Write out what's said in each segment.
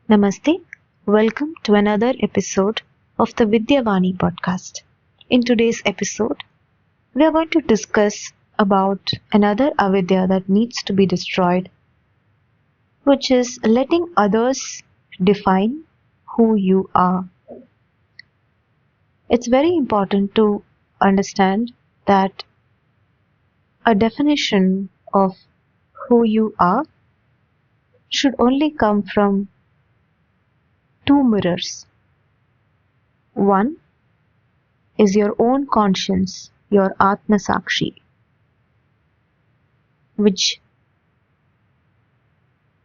Namaste. Welcome to another episode of the Vidyavani podcast. In today's episode, we are going to discuss about another avidya that needs to be destroyed, which is letting others define who you are. It's very important to understand that a definition of who you are should only come from two mirrors. One is your own conscience, your Atma Sakshi, which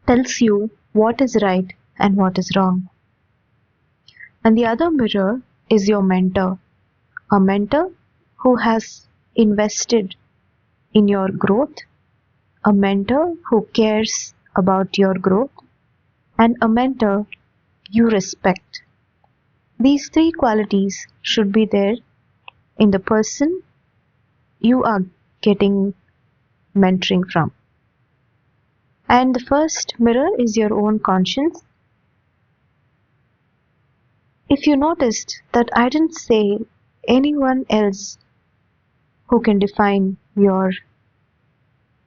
tells you what is right and what is wrong. And the other mirror is your mentor, a mentor who has invested in your growth, a mentor who cares about your growth, and a mentor you respect. These three qualities should be there in the person you are getting mentoring from. And the first mirror is your own conscience. If you noticed that I didn't say anyone else who can define your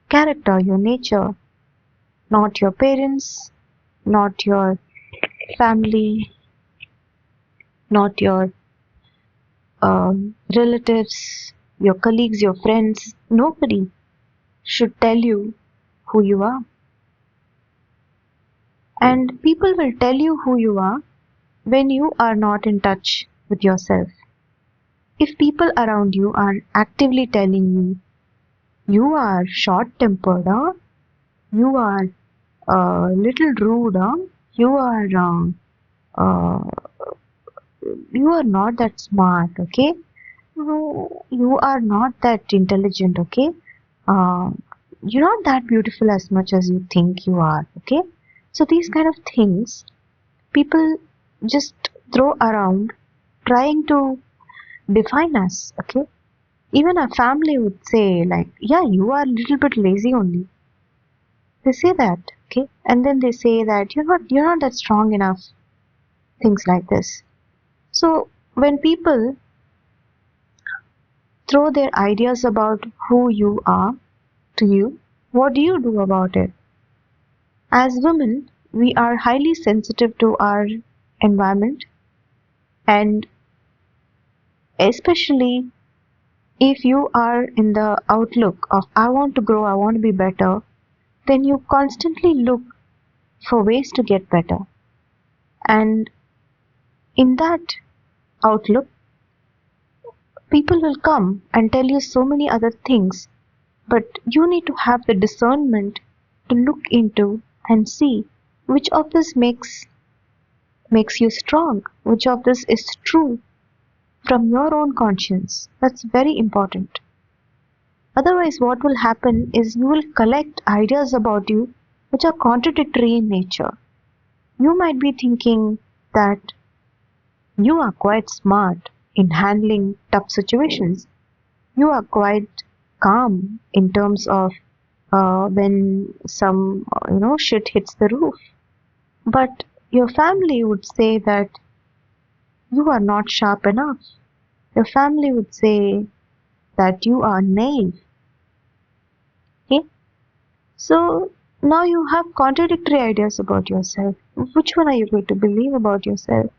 character, your nature, not your parents, not your family, not your relatives, your colleagues, your friends, nobody should tell you who you are. And people will tell you who you are when you are not in touch with yourself. If people around you are actively telling you, you are short-tempered, huh? You are little rude, huh? You are uh, you are not that smart, okay? No, you are not that intelligent, okay? Uh, you're not that beautiful as much as you think you are, okay? So these kind of things people just throw around trying to define us, okay? Even our family would say like, yeah, you are a little bit lazy only. They say that, okay? And then they say that you're not that strong enough. Things like this. So when people throw their ideas about who you are to you, what do you do about it? As women, we are highly sensitive to our environment, and especially if you are in the outlook of I want to grow, I want to be better, then you constantly look for ways to get better. And in that outlook, people will come and tell you so many other things, but you need to have the discernment to look into and see which of this makes you strong, which of this is true from your own conscience. That's very important. Otherwise, what will happen is you will collect ideas about you which are contradictory in nature. You might be thinking that you are quite smart in handling tough situations. You are quite calm in terms of when some shit hits the roof. But your family would say that you are not sharp enough. Your family would say that you are naive. Okay? So now you have contradictory ideas about yourself. Which one are you going to believe about yourself?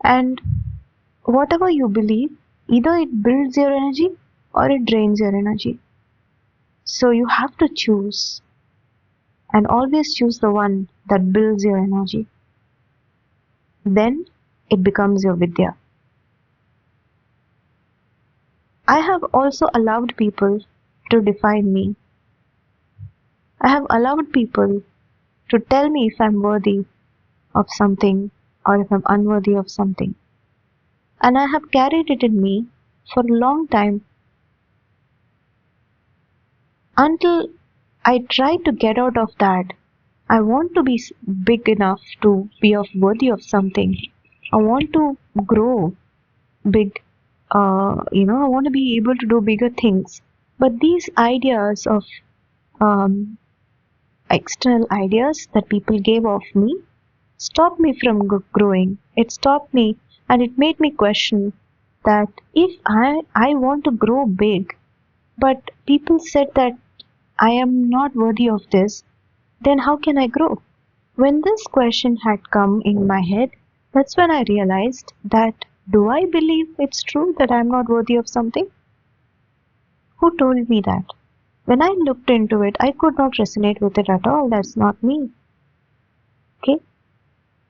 And whatever you believe, either it builds your energy or it drains your energy. So you have to choose, and always choose the one that builds your energy. Then it becomes your vidya. I have also allowed people to define me. I have allowed people to tell me if I'm worthy of something or if I'm unworthy of something. And I have carried it in me for a long time until I try to get out of that. I want to be big enough to be worthy of something. I want to grow big. I want to be able to do bigger things. But these ideas of external ideas that people gave of me stopped me from growing. It stopped me and it made me question that if I want to grow big, but people said that I am not worthy of this, then how can I grow? When this question had come in my head, that's when I realized that do I believe it's true that I'm not worthy of something? Who told me that? When I looked into it, I could not resonate with it at all. That's not me. Okay?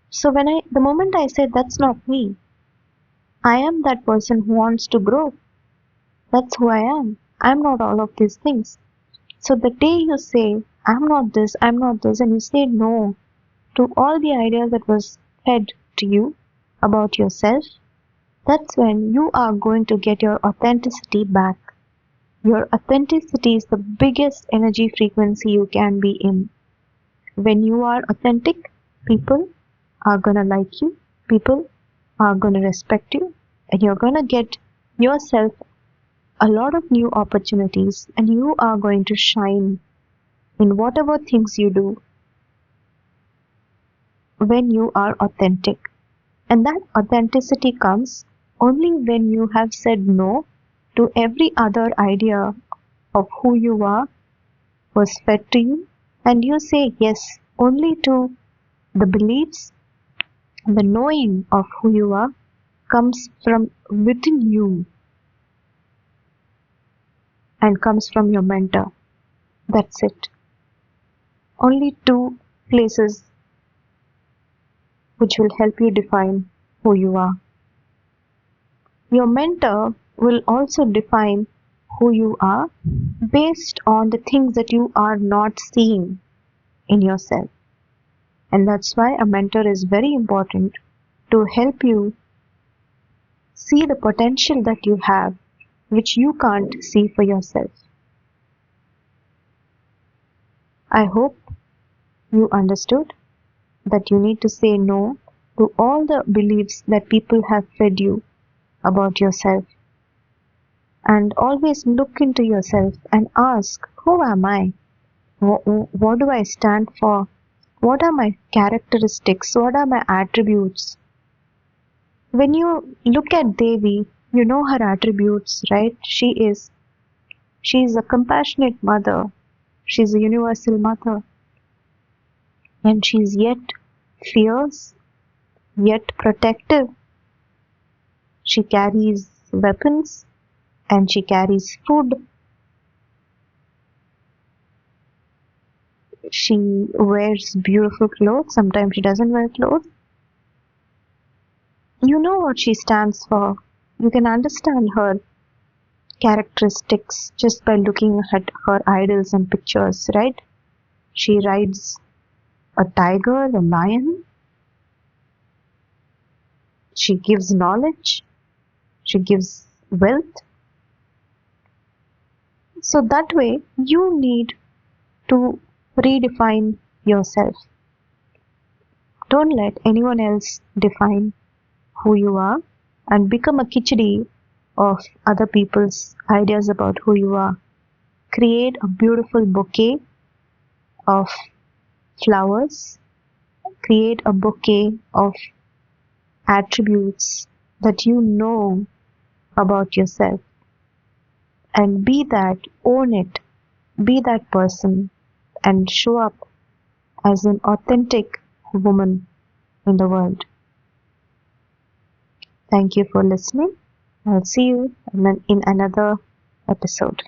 So the moment I said that's not me, I am that person who wants to grow. That's who I am. I'm not all of these things. So the day you say, I'm not this, and you say no to all the ideas that was fed to you about yourself, that's when you are going to get your authenticity back. Your authenticity is the biggest energy frequency you can be in. When you are authentic, people are gonna like you, people are gonna respect you, and you're gonna get yourself a lot of new opportunities, and you are going to shine in whatever things you do when you are authentic. And that authenticity comes only when you have said no to every other idea of who you are was fed to you, and you say yes only to the beliefs, the knowing of who you are comes from within you and comes from your mentor. That's it. Only two places which will help you define who you are. Your mentor will also define who you are based on the things that you are not seeing in yourself. And that's why a mentor is very important to help you see the potential that you have, which you can't see for yourself. I hope you understood that you need to say no to all the beliefs that people have fed you about yourself. And always look into yourself and ask, who am I? What do I stand for? What are my characteristics? What are my attributes? When you look at Devi, you know her attributes, right? She is a compassionate mother. She's a universal mother. And she's yet fierce, yet protective. She carries weapons and she carries food. She wears beautiful clothes. Sometimes she doesn't wear clothes. You know what she stands for. You can understand her characteristics just by looking at her idols and pictures, right? She rides a tiger, a lion. She gives knowledge. She gives wealth. So that way, you need to redefine yourself. Don't let anyone else define who you are and become a khichdi of other people's ideas about who you are. Create a beautiful bouquet of flowers. Create a bouquet of attributes that you know about yourself. And be that, own it, be that person, and show up as an authentic woman in the world. Thank you for listening. I'll see you in another episode.